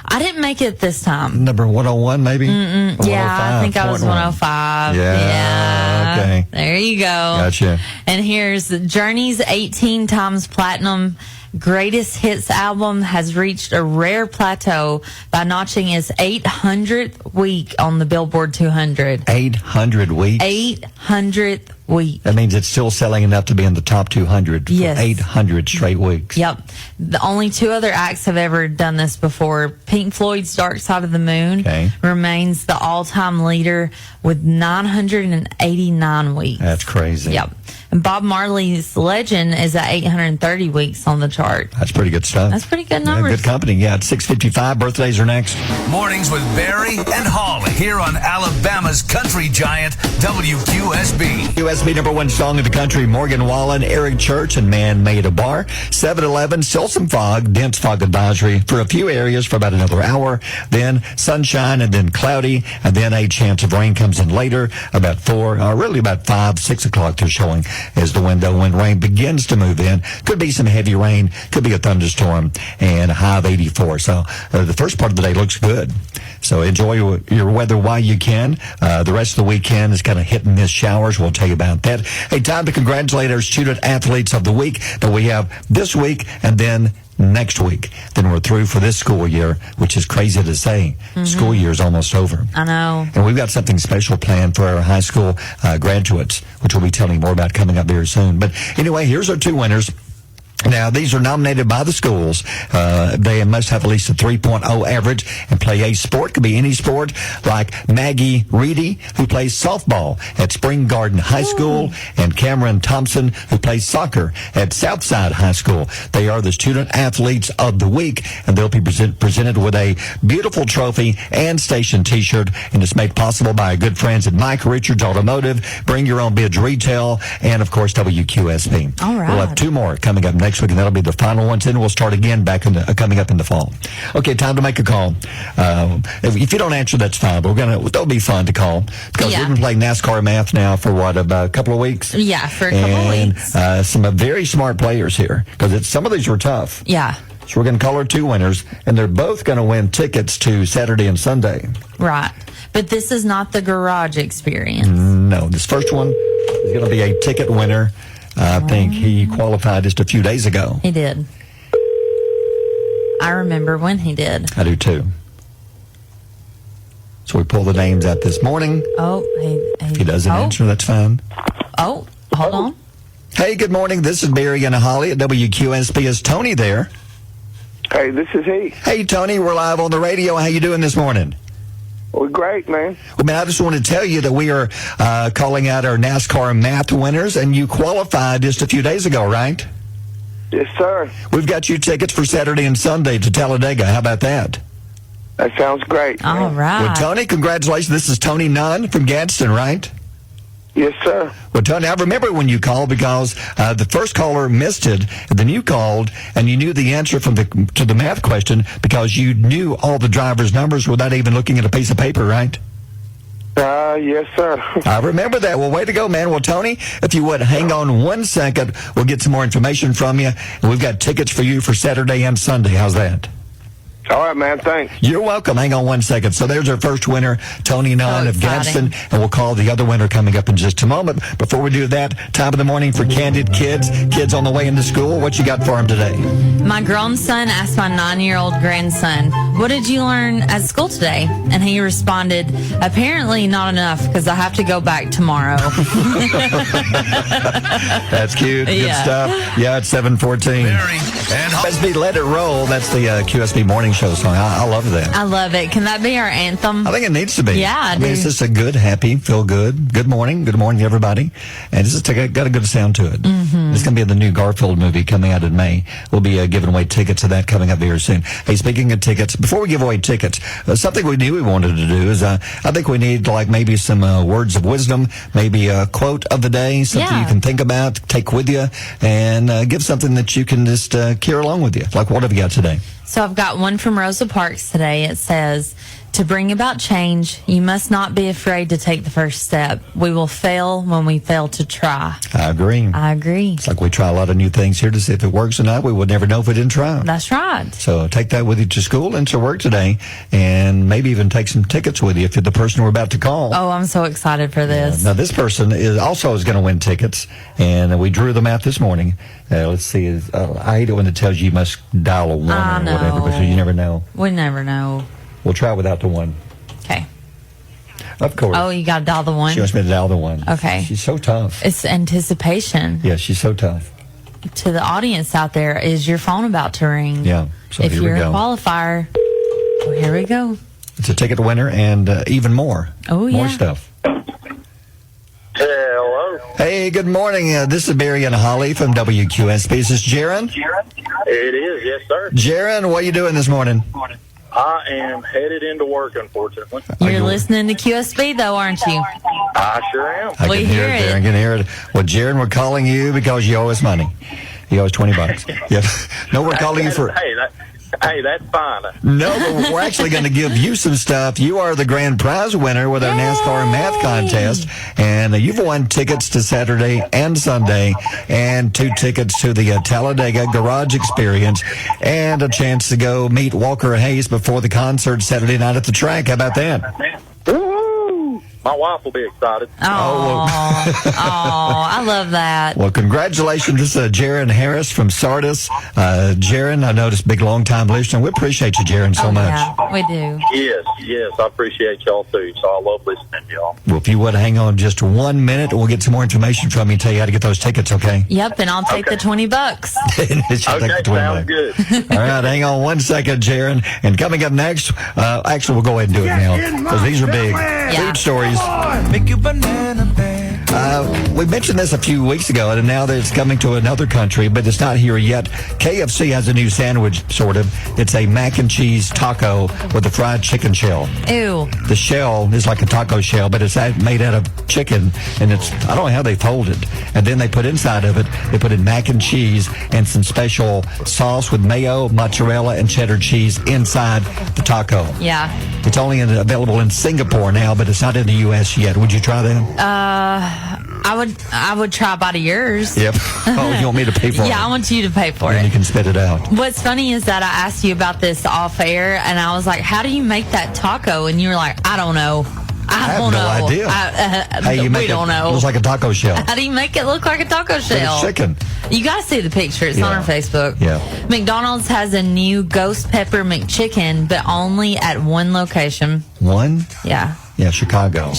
H: I didn't make it this time.
J: Number 101, maybe?
H: Yeah, I think I was 105.
J: Yeah. Okay.
H: There you go.
J: Gotcha.
H: And here's Journey's 18 times platinum greatest hits album has reached a rare plateau by notching its 800th week on the Billboard 200.
J: 800 weeks?
H: 800th week.
J: That means it's still selling enough to be in the top 200 for 800 straight weeks.
H: Yep. The only two other acts have ever done this before. Pink Floyd's Dark Side of the Moon remains the all-time leader with 989 weeks.
J: That's crazy.
H: Yep. And Bob Marley's Legend is at 830 weeks on the chart.
J: That's pretty good stuff.
H: That's pretty good numbers.
J: Yeah, good company. Yeah, it's 6:55. Birthdays are next.
A: Mornings with Barry and Holly here on Alabama's country giant, WQSB.
J: QSB number one song of the country, Morgan Wallen, Eric Church, and Man Made a Bar. 7-11, still some fog, dense fog advisory for a few areas for about another hour. Then sunshine and then cloudy, and then a chance of rain comes in later, about 4, or really about 5, 6 o'clock they're showing as the window when rain begins to move in. Could be some heavy rain, could be a thunderstorm, and a high of 84. So the first part of the day looks good. So enjoy your weather while you can. The rest of the weekend is kind of hit and miss showers. We'll tell you about that. Hey, time to congratulate our student athletes of the week that we have this week and then next week. Then we're through for this school year, which is crazy to say. Mm-hmm. School year is almost over.
H: I know.
J: And we've got something special planned for our high school graduates, which we'll be telling you more about coming up very soon. But anyway, here's our 2 winners. Now, these are nominated by the schools. They must have at least a 3.0 average and play a sport. Could be any sport, like Maggie Reedy, who plays softball at Spring Garden High School, and Cameron Thompson, who plays soccer at Southside High School. They are the student athletes of the week, and they'll be presented with a beautiful trophy and station T-shirt, and it's made possible by our good friends at Mike Richards Automotive, Bring Your Own Bids Retail, and, of course, WQSB.
H: All right.
J: We'll have 2 more coming up next week, and that'll be the final ones. Then we'll start again back in coming up in the fall. Okay, time to make a call. If you don't answer, that's fine. But that'll be fun to call because we've been playing NASCAR math now for about a couple of weeks.
H: Yeah, for a couple of weeks.
J: Some very smart players here because some of these were tough.
H: Yeah.
J: So we're going to call our 2 winners, and they're both going to win tickets to Saturday and Sunday.
H: Right. But this is not the garage experience.
J: No, this first one is going to be a ticket winner. I think he qualified just a few days ago.
H: He did. I remember when he did.
J: I do too. So we pull the names out this morning.
H: Oh,
J: if he doesn't answer, that's fine.
H: Oh, hold on.
J: Hey, good morning. This is Barry and Holly at WQSB. Is Tony there?
L: Hey, this is he.
J: Hey, Tony, we're live on the radio. How you doing this morning?
L: Well, great, man.
J: Well, man, I just want to tell you that we are calling out our NASCAR math winners, and you qualified just a few days ago, right?
L: Yes, sir.
J: We've got you tickets for Saturday and Sunday to Talladega. How about that?
L: That sounds great.
H: All right.
J: Well, Tony, congratulations. This is Tony Nunn from Gadsden, right?
L: Yes, sir.
J: Well, Tony, I remember when you called because the first caller missed it, and then you called, and you knew the answer to the math question because you knew all the driver's numbers without even looking at a piece of paper, right?
L: Yes, sir.
J: I remember that. Well, way to go, man. Well, Tony, if you would hang on 1 second, we'll get some more information from you, and we've got tickets for you for Saturday and Sunday. How's that?
L: All right, man. Thanks.
J: You're welcome. Hang on 1 second. So there's our first winner, Tony Nunn of Gadsden, and we'll call the other winner coming up in just a moment. Before we do that, time of the morning for Candid Kids. Kids on the way into school. What you got for them today?
H: My grown son asked my 9-year-old grandson, "What did you learn at school today?" And he responded, "Apparently not enough because I have to go back tomorrow."
J: That's cute. Good stuff. Yeah, it's 7:14. QSB Let It Roll. That's the QSB Morning Show song. I love that.
H: I love it. Can that be our anthem?
J: I think it needs to be.
H: Yeah, I do.
J: It's just a good, happy, feel good. Good morning. Good morning, everybody. And it's just got a good sound to it. Mm-hmm. It's going to be the new Garfield movie coming out in May. We'll be giving away tickets to that coming up very soon. Hey, speaking of tickets, before we give away tickets, something we knew we wanted to do is I think we need maybe some words of wisdom, maybe a quote of the day, something you can think about, take with you, and give something that you can just carry along with you. Like, what have you got today?
H: So I've got one from Rosa Parks today. It says, "To bring about change, you must not be afraid to take the first step. We will fail when we fail to try."
J: I agree. It's like we try a lot of new things here to see if it works or not. We would never know if we didn't try.
H: That's right.
J: So take that with you to school and to work today, and maybe even take some tickets with you if you're the person we're about to call.
H: Oh, I'm so excited for this.
J: Now, this person is going to win tickets, and we drew them out this morning. Let's see. I hate it when it tells you must dial a 1 or whatever, because you never know.
H: We never know.
J: We'll try without the 1.
H: Okay.
J: Of course.
H: Oh, you got to dial the 1?
J: She wants me to dial the 1.
H: Okay.
J: She's so tough.
H: It's anticipation.
J: Yeah, she's so tough.
H: To the audience out there, is your phone about to ring?
J: Yeah. So
H: if
J: here
H: you're
J: we go.
H: a qualifier, well, here we go.
J: It's a ticket winner and even more.
H: Oh, yeah.
J: More stuff.
L: Hello.
J: Hey, good morning. This is Barry and Holly from WQSB. Is this Jaron?
M: It is, yes, sir.
J: Jaron, what are you doing this morning?
M: I am headed into work, unfortunately.
H: You're listening to QSB, though, aren't you?
M: I sure am.
J: I can hear it, Jaron. I can hear it. Well, Jaron, we're calling you because you owe us money. You owe us $20. Yep. No, we're calling you for...
M: Hey, that's fine.
J: No, but we're actually going to give you some stuff. You are the grand prize winner with our NASCAR math contest, and you've won tickets to Saturday and Sunday, and 2 tickets to the Talladega Garage Experience, and a chance to go meet Walker Hayes before the concert Saturday night at the track. How about that?
M: My wife will be excited.
H: Oh, I love that.
J: Well, congratulations. This is Jaron Harris from Sardis. Jaron, I noticed big, long-time listener. We appreciate you, Jaron, so much.
H: Yeah, we do.
M: Yes, I appreciate y'all, too, so I love listening to y'all.
J: Well, if you would hang on just 1 minute, we'll get some more information from you and tell you how to get those tickets, okay?
H: Yep, and I'll take the $20.
J: Okay,
M: sounds good.
J: All right, hang on 1 second, Jaron. And coming up next, actually, we'll go ahead and do it now, because these are big food stories.
N: Make you banana bag.
J: We mentioned this a few weeks ago, and now that it's coming to another country, but it's not here yet. KFC has a new sandwich, sort of. It's a mac and cheese taco with a fried chicken shell.
H: Ew.
J: The shell is like a taco shell, but it's made out of chicken, and I don't know how they fold it. And then they put inside of it, they put in mac and cheese and some special sauce with mayo, mozzarella, and cheddar cheese inside the taco.
H: Yeah.
J: It's only available in Singapore now, but it's not in the U.S. yet. Would you try that?
H: I would try a bite of yours.
J: Yep. Oh, you want me to pay for it?
H: Yeah, I want you to pay for it.
J: And you can spit it out.
H: What's funny is that I asked you about this off air, and I was like, how do you make that taco? And you were like, I don't know. I have no
J: idea.
H: We don't know.
J: It looks like a taco shell.
H: How do you make it look like a taco shell?
J: It's chicken.
H: You got to see the picture. It's on our Facebook.
J: Yeah.
H: McDonald's has a new ghost pepper McChicken, but only at one location.
J: One?
H: Yeah.
J: Yeah, Chicago.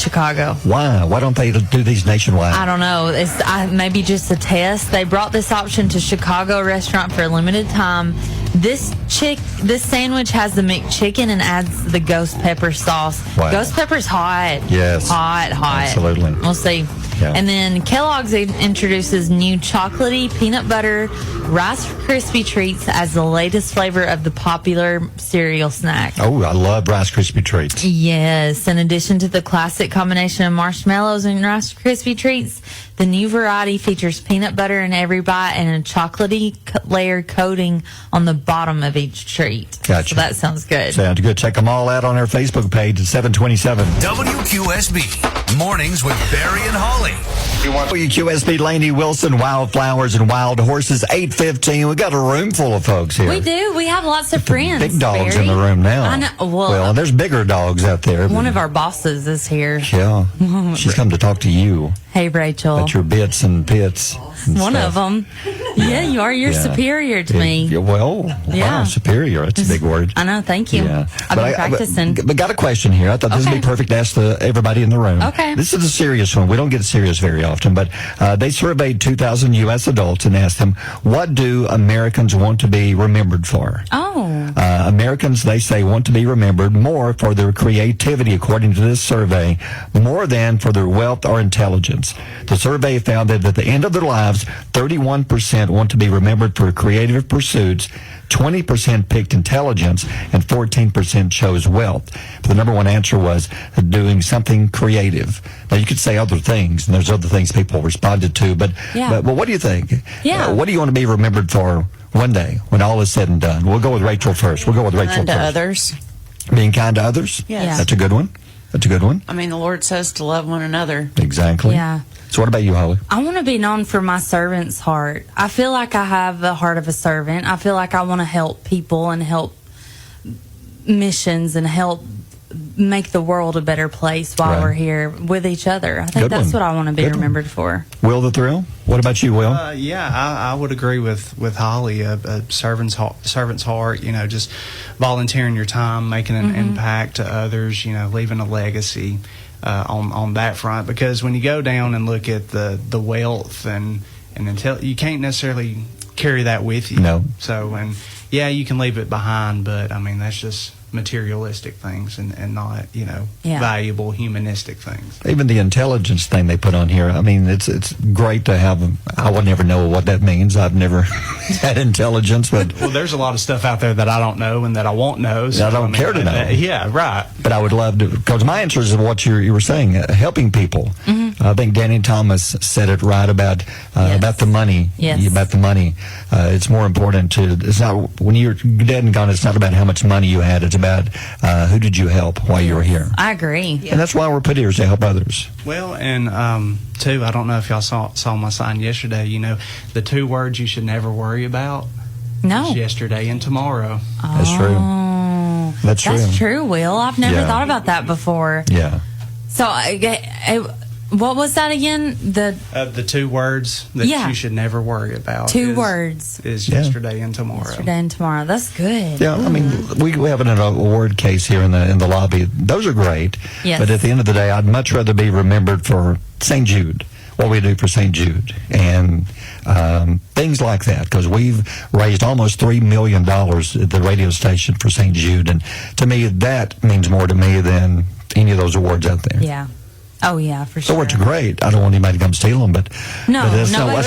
J: Why? Why don't they do these nationwide?
H: I don't know. It's maybe just a test. They brought this option to Chicago restaurant for a limited time. This sandwich has the McChicken and adds the ghost pepper sauce.
J: Wow.
H: Ghost pepper's hot.
J: Yes.
H: Hot.
J: Absolutely.
H: We'll see.
J: Yeah.
H: And then Kellogg's introduces new chocolatey peanut butter Rice Krispie treats as the latest flavor of the popular cereal snack.
J: Oh, I love Rice Krispie treats.
H: Yes. In addition to the classic combination of marshmallows and Rice Krispie treats, the new variety features peanut butter in every bite and a chocolatey layered coating on the bottom of each treat.
J: Gotcha.
H: So that sounds good.
J: Sounds good. Check them all out on our Facebook page at 727.
A: WQSB, Mornings with Barry and Holly.
J: WQSB, Lainey Wilson, Wildflowers and Wild Horses, 8:15. We got a room full of folks here.
H: We do. We have lots of friends.
J: Big dogs
H: Barry.
J: in the room now.
H: I know.
J: Well, there's bigger dogs out there.
H: One of our bosses is here.
J: Yeah. She's come to talk to you.
H: Hey, Rachel.
J: About your bits and pits. And
H: one
J: stuff.
H: of them. Yeah, you are. You're superior to me.
J: Yeah, well, wow, superior. That's a big word.
H: I know. Thank you.
J: Yeah.
H: I've been practicing.
J: But got a question here. I thought this would be perfect to ask everybody in the room.
H: Okay.
J: This is a serious one. We don't get serious very often, but they surveyed 2,000 U.S. adults and asked them, what do Americans want to be remembered for?
H: Oh.
J: Americans, they say, want to be remembered more for their creativity, according to this survey, more than for their wealth or intelligence. The survey found that at the end of their lives, 31% want to be remembered for creative pursuits, 20% picked intelligence, and 14% chose wealth. But the number one answer was doing something creative. Now, you could say other things, and there's other things people responded to, but what do you think?
H: Yeah.
J: What do you want to be remembered for one day when all is said and done? We'll go with Rachel first.
C: Kind to others.
J: Being kind to others?
C: Yes.
J: That's a good one.
C: I mean, the Lord says to love one another.
J: Exactly.
H: Yeah.
J: So what about you, Holly?
H: I want to be known for my servant's heart. I feel like I have the heart of a servant. I feel like I want to help people and help missions and help make the world a better place while we're here with each other. I think that's what I want to be remembered for.
J: Will the Thrill? What about you, Will?
O: I would agree with Holly. A servant's heart. You know, just volunteering your time, making an impact to others. You know, leaving a legacy on that front. Because when you go down and look at the wealth and you can't necessarily carry that with you.
J: No.
O: So you can leave it behind, but I mean that's just materialistic things and not,
H: Yeah.
O: valuable humanistic things.
J: Even the intelligence thing they put on here. I mean, it's great to have them. I would never know what that means. I've never had intelligence, but
O: Well, there's a lot of stuff out there that I don't know and that I won't know. So
J: I don't care to know.
O: Yeah, right.
J: But I would love to, because my answer is what you were saying, helping people. I think Danny Thomas said it right about the money.
H: Yes.
J: About the money. It's more important to. It's not when you're dead and gone. It's not about how much money you had. It's about who did you help while you were here.
H: I agree.
J: And that's why we're put here, is to help others.
O: Well, and too, I don't know if y'all saw my sign yesterday. The two words you should never worry about.
H: No.
O: Is yesterday and tomorrow.
J: That's true. That's true.
H: That's true, Will. I've never thought about that before.
J: Yeah.
H: So, what was that again? The
O: two words that you should never worry about.
H: Two words
O: is yesterday and tomorrow.
H: Yesterday and tomorrow. That's good.
J: Yeah, I mean, we have an award case here in the lobby. Those are great.
H: Yes.
J: But at the end of the day, I'd much rather be remembered for St. Jude, what we do for St. Jude, and things like that, because we've raised almost $3 million at the radio station for St. Jude, and to me, that means more to me than any of those awards out there.
H: Yeah. Oh, yeah, for sure.
J: The awards are great. I don't want anybody to come steal them, but that's not what.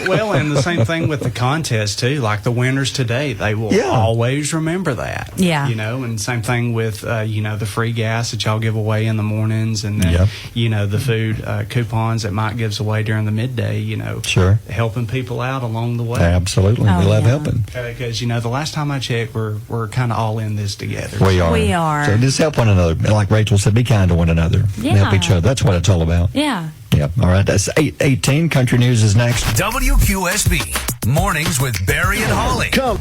O: Well, and the same thing with the contest too. Like the winners today, they will always remember that.
H: Yeah.
O: And same thing with the free gas that y'all give away in the mornings, and then the food coupons that Mike gives away during the midday.
J: Sure.
O: Helping people out along the way.
J: Absolutely, we love helping.
O: Because the last time I checked, we're kind of all in this together.
J: We are.
H: We are.
J: So just help one another. Like Rachel said, be kind to one another. And help each other. That's what it's all about.
H: Yeah.
J: Yeah. All right. That's 8:18. Country News is next.
A: WQSB Mornings with Barry and Holly.
J: Come.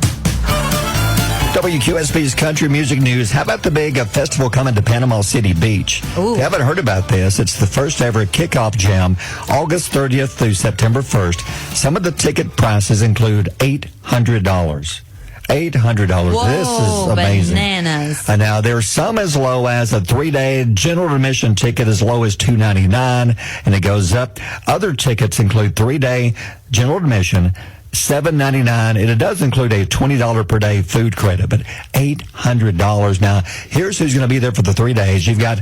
J: WQSB's Country Music News. How about the big festival coming to Panama City Beach?
H: Ooh.
J: If you haven't heard about this, it's the first ever kickoff jam, August 30th through September 1st. Some of the ticket prices include $800. $800.
H: Whoa,
J: this is amazing.
H: Bananas.
J: Now, there's some as low as a 3-day general admission ticket as low as $299, and it goes up. Other tickets include 3-day general admission, $7.99, and it does include a $20 per day food credit, but $800. Now, here's who's going to be there for the 3 days. You've got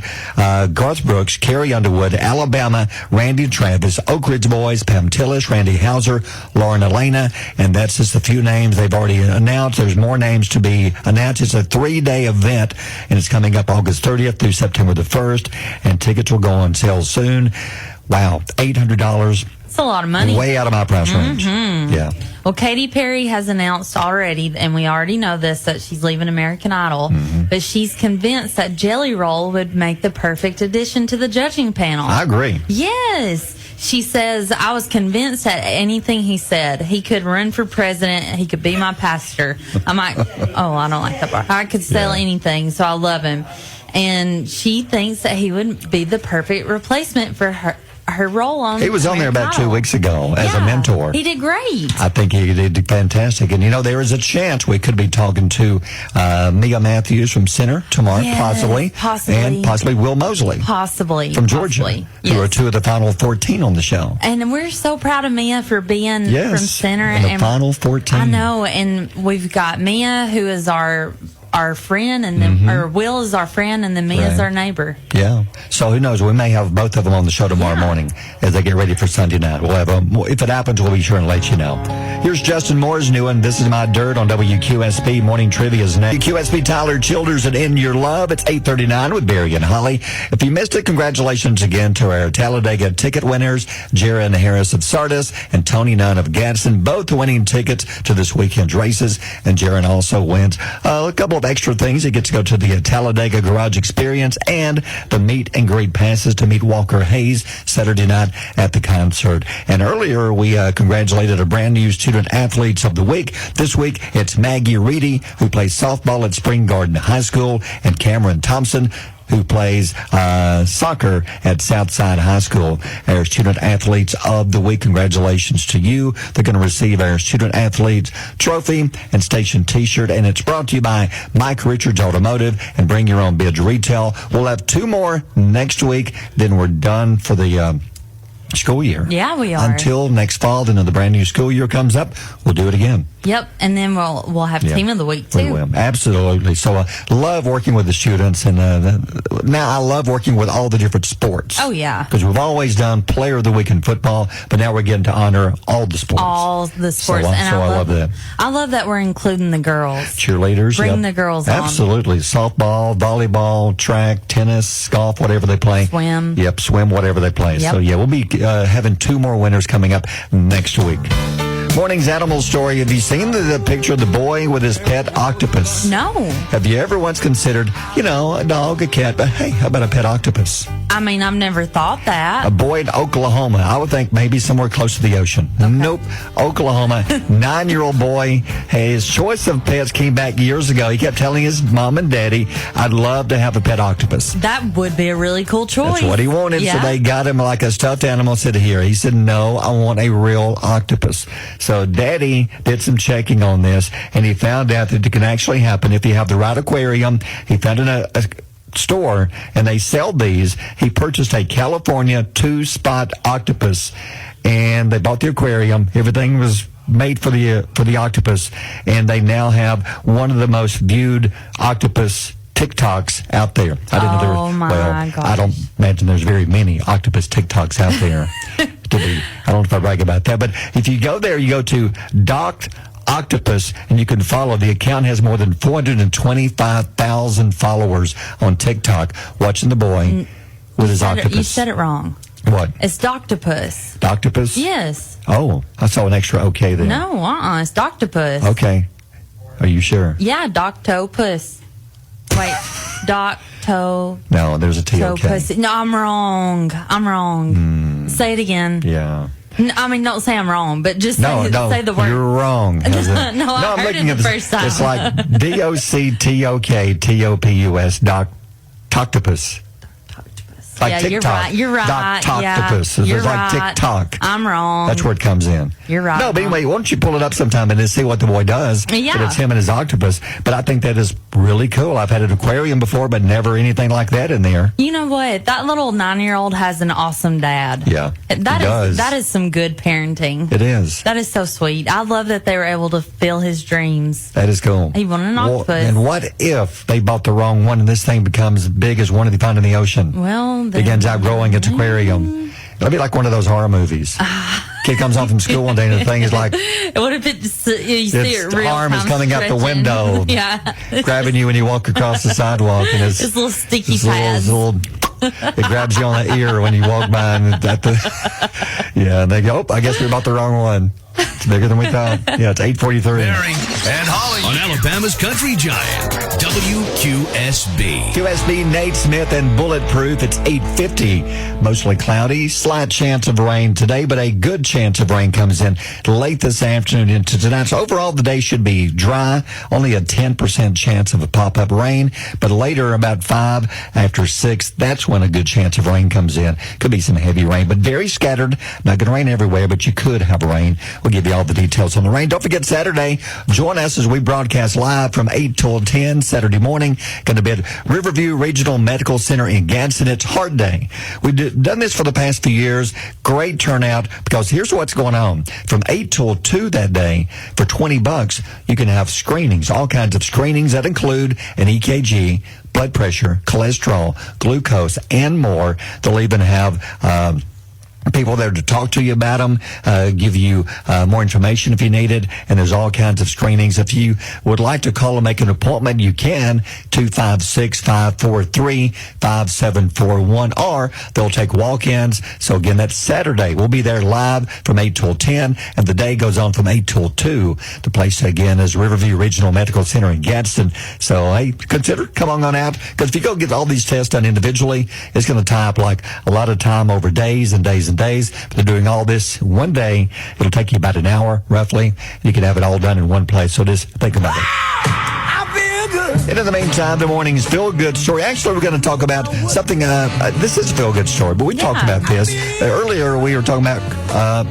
J: Garth Brooks, Carrie Underwood, Alabama, Randy Travis, Oak Ridge Boys, Pam Tillis, Randy Hauser, Lauren Elena, and that's just a few names they've already announced. There's more names to be announced. It's a 3-day event, and it's coming up August 30th through September the 1st, and tickets will go on sale soon. Wow, $800.
H: It's a lot of money.
J: Way out of my price range. Yeah.
H: Well, Katy Perry has announced already, and we already know this, that she's leaving American Idol, but she's convinced that Jelly Roll would make the perfect addition to the judging panel.
J: I agree.
H: Yes. She says, I was convinced that anything he said, he could run for president, he could be my pastor. I might, I don't like that part. I could sell anything, so I love him. And she thinks that he would be the perfect replacement for her role on.
J: He was on there about 2 weeks ago as a mentor.
H: He did great.
J: I think he did fantastic. And, there is a chance we could be talking to Mia Matthews from Center tomorrow, possibly. And possibly Will Mosley.
H: Possibly.
J: From Georgia. Who are 2 of the final 14 on the show.
H: And we're so proud of Mia for being from Center.
J: In the final 14.
H: I know. And we've got Mia, who is our friend, and then or Will is our friend, and then me is our neighbor.
J: Yeah. So who knows? We may have both of them on the show tomorrow morning as they get ready for Sunday night. We'll have if it happens, we'll be sure and let you know. Here's Justin Moore's new one. This is My Dirt on WQSB. Morning Trivia is next. WQSB Tyler Childers and In Your Love. It's 8:39 with Barry and Holly. If you missed it, congratulations again to our Talladega ticket winners, Jaron Harris of Sardis and Tony Nunn of Gadsden, both winning tickets to this weekend's races. And Jaron also wins a couple of extra things. He gets to go to the Talladega Garage Experience and the meet and greet passes to meet Walker Hayes Saturday night at the concert. And earlier, we congratulated a brand new Student Athletes of the Week. This week, it's Maggie Reedy, who plays softball at Spring Garden High School, and Cameron Thompson, who plays soccer at Southside High School. Our Student Athletes of the Week, congratulations to you. They're going to receive our Student Athletes Trophy and Station T-shirt, and it's brought to you by Mike Richards Automotive and Bring Your Own Bids Retail. We'll have 2 more next week, then we're done for the school year.
H: Yeah, we are.
J: Until next fall, then when the brand new school year comes up, we'll do it again.
H: Yep, and then we'll have Team of the Week, too.
J: We will. Absolutely. So I love working with the students, and now I love working with all the different sports.
H: Oh, yeah.
J: Because we've always done Player of the Week in football, but now we're getting to honor all the sports.
H: All the sports.
J: So I love that.
H: I love that we're including the girls.
J: Cheerleaders.
H: Bring the girls on.
J: Absolutely. Softball, volleyball, track, tennis, golf, whatever they play.
H: Swim.
J: Yep, swim, whatever they play.
H: Yep.
J: So, we'll be having 2 more winners coming up next week. Morning's animal story. Have you seen the picture of the boy with his pet octopus?
H: No.
J: Have you ever once considered, a dog, a cat, but hey, how about a pet octopus?
H: I mean, I've never thought that.
J: A boy in Oklahoma. I would think maybe somewhere close to the ocean. Okay. Nope. Oklahoma. 9-year-old boy. His choice of pets came back years ago. He kept telling his mom and daddy, I'd love to have a pet octopus.
H: That would be a really cool choice.
J: That's what he wanted.
H: Yeah.
J: So they got him like a stuffed animal. Said, here. He said, no, I want a real octopus. So Daddy did some checking on this, and he found out that it can actually happen if you have the right aquarium. He found a store, and they sell these. He purchased a California 2-spot octopus, and they bought the aquarium. Everything was made for the octopus, and they now have one of the most viewed octopus TikToks out there. I didn't know there were,
H: gosh.
J: I don't imagine there's very many octopus TikToks out there. I don't know if I brag about that, but if you go there, you go to Docked Octopus, and you can follow. The account has more than 425,000 followers on TikTok watching the boy with his octopus.
H: You said it wrong.
J: What?
H: It's Doctopus.
J: Doctopus?
H: Yes.
J: Oh, I saw an extra okay there.
H: No, it's Doctopus.
J: Okay. Are you sure?
H: Yeah, Doctopus. Wait, Docto.
J: No, there's a T-O-K.
H: No, I'm wrong. Say it again.
J: Yeah.
H: I mean, don't say I'm wrong, but just say the word.
J: You're wrong.
H: No, I heard it the first time.
J: It's like DOCTOKTOPUS, Doctopus. Like TikTok.
H: You're right.
J: Doctopus.
H: Yeah,
J: It's like TikTok.
H: I'm wrong.
J: That's where it comes in.
H: You're right.
J: No, but anyway, why don't you pull it up sometime and see what the boy does?
H: Yeah.
J: But it's him and his octopus. But I think that is really cool. I've had an aquarium before, but never anything like that in there.
H: You know what? That little 9-year-old has an awesome dad.
J: Yeah,
H: that is some good parenting.
J: It is.
H: That is so sweet. I love that they were able to fulfill his dreams.
J: That is cool.
H: He wanted an octopus.
J: And what if they bought the wrong one and this thing becomes big as one they found in the ocean?
H: Well,
J: begins outgrowing its aquarium. It'll be like one of those horror movies. Kid comes home from school one day and the thing is like,
H: what if you see it real
J: arm is
H: time
J: coming out the
H: stretching?
J: window,
H: grabbing
J: you when you walk across the sidewalk, and it's
H: little sticky pads.
J: It grabs you on the ear when you walk by, and and they go, I guess we bought the wrong one. It's bigger than we thought. Yeah, it's 8:43.
A: Barry and Holly on Alabama's Country Giant, WQSB.
J: QSB, Nate Smith and Bulletproof. It's 8:50. Mostly cloudy, slight chance of rain today, but a good chance of rain comes in late this afternoon into tonight. So overall, the day should be dry. Only a 10% chance of a pop-up rain, but later about 5 after 6, that's when a good chance of rain comes in. Could be some heavy rain, but very scattered. Not going to rain everywhere, but you could have rain. We'll give you all the details on the rain. Don't forget Saturday. Join us as we broadcast live from 8 till 10 Saturday morning. Going to be at Riverview Regional Medical Center in Gadsden. It's Heart Day. We've done this for the past few years. Great turnout because here's what's going on. From 8 till 2 that day, for $20, you can have screenings, all kinds of screenings that include an EKG, blood pressure, cholesterol, glucose, and more. They'll even have people there to talk to you about them, give you more information if you need it, and there's all kinds of screenings. If you would like to call and make an appointment, you can, 256-543-5741, or they'll take walk-ins. So again, that's Saturday. We'll be there live from 8 till 10, and the day goes on from 8 till 2. The place, again, is Riverview Regional Medical Center in Gadsden. So, hey, consider coming on out, because if you go get all these tests done individually, it's going to tie up like a lot of time over days and days and days. But they're doing all this one day. It'll take you about an hour, roughly. You can have it all done in one place. So just think about it. And in the meantime, the morning's feel-good story. Actually, we're going to talk about something. This is a feel-good story, but we talked about this. Earlier, we were talking about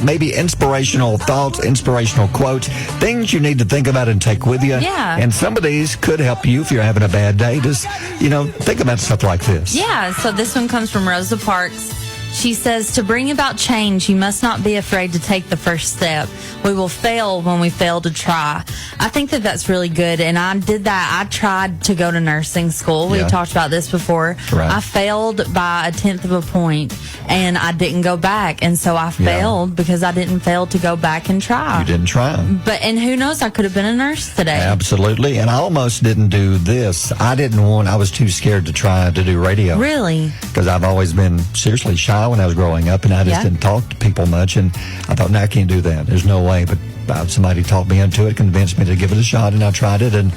J: maybe inspirational thoughts, inspirational quotes, things you need to think about and take with you.
H: Yeah.
J: And some of these could help you if you're having a bad day. Just, think about stuff like this.
H: Yeah, so this one comes from Rosa Parks. She says, to bring about change, you must not be afraid to take the first step. We will fail when we fail to try. I think that that's really good, and I did that. I tried to go to nursing school. We talked about this before.
J: Right.
H: I failed by 1/10 of a point, and I didn't go back, and so I failed because I didn't fail to go back and try.
J: You didn't try.
H: And who knows, I could have been a nurse today.
J: Absolutely. And I almost didn't do this. I was too scared to try to do radio.
H: Really?
J: Because I've always been seriously shy when I was growing up, and I just didn't talk to people much. And I thought, no, I can't do that. There's no way. But somebody talked me into it, convinced me to give it a shot, and I tried it. And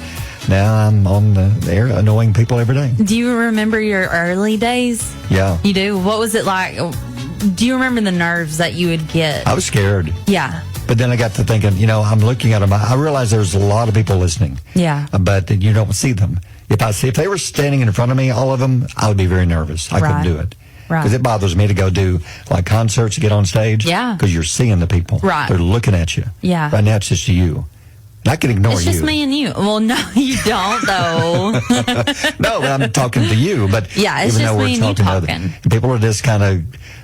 J: now I'm on the air annoying people every day.
H: Do you remember your early days?
J: Yeah.
H: You do? What was it like? Do you remember the nerves that you would get?
J: I was scared.
H: Yeah.
J: But then I got to thinking, I'm looking at them. I realized there's a lot of people listening.
H: Yeah.
J: But you don't see them. If they were standing in front of me, all of them, I would be very nervous. I couldn't do it.
H: Right.
J: Because it bothers me to go do like concerts, get on stage.
H: Yeah.
J: Because you're seeing the people.
H: Right.
J: They're looking at you.
H: Yeah.
J: Right now it's just you. And I can ignore you.
H: It's just me and you. Well, no, you don't, though.
J: No, but I'm talking to you. But
H: yeah, it's
J: even
H: just
J: though
H: me
J: we're
H: and you talking.
J: to people are just kind of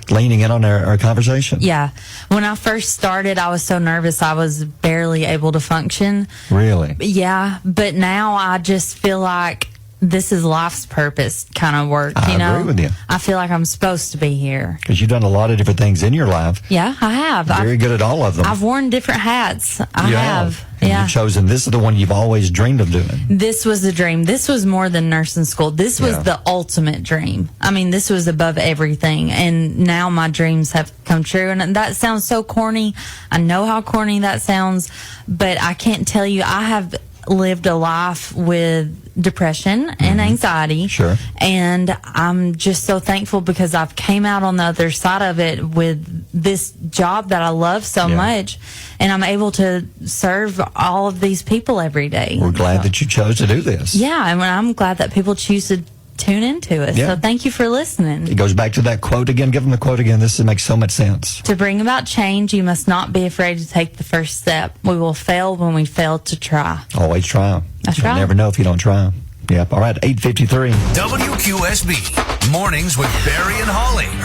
J: leaning in on our conversation.
H: Yeah. When I first started, I was so nervous I was barely able to function.
J: Really?
H: Yeah. But now I just feel like this is life's purpose kind of work.
J: I agree with you.
H: I feel like I'm supposed to be here.
J: Because you've done a lot of different things in your life.
H: Yeah, I have.
J: Very good at all of them.
H: I've worn different hats. I have.
J: And
H: Yeah.
J: you've chosen, this is the one you've always dreamed of doing.
H: This was the dream. This was more than nursing school. This was the ultimate dream. I mean, this was above everything. And now my dreams have come true. And that sounds so corny. I know how corny that sounds, but I can't tell you, I have lived a life with depression and anxiety.
J: Sure.
H: And I'm just so thankful because I've came out on the other side of it with this job that I love so much, and I'm able to serve all of these people every day.
J: We're glad that you chose to do this.
H: Yeah, and I'm glad that people choose to tune into us.
J: Yeah.
H: So thank you for listening.
J: It goes back to that quote again. Give them the quote again. This makes so much sense.
H: To bring about change, you must not be afraid to take the first step. We will fail when we fail to try.
J: Always try.
H: That's
J: You'll
H: right.
J: never know if you don't try. Yep. All right. 8:53.
A: WQSB. Mornings with Barry and Holly.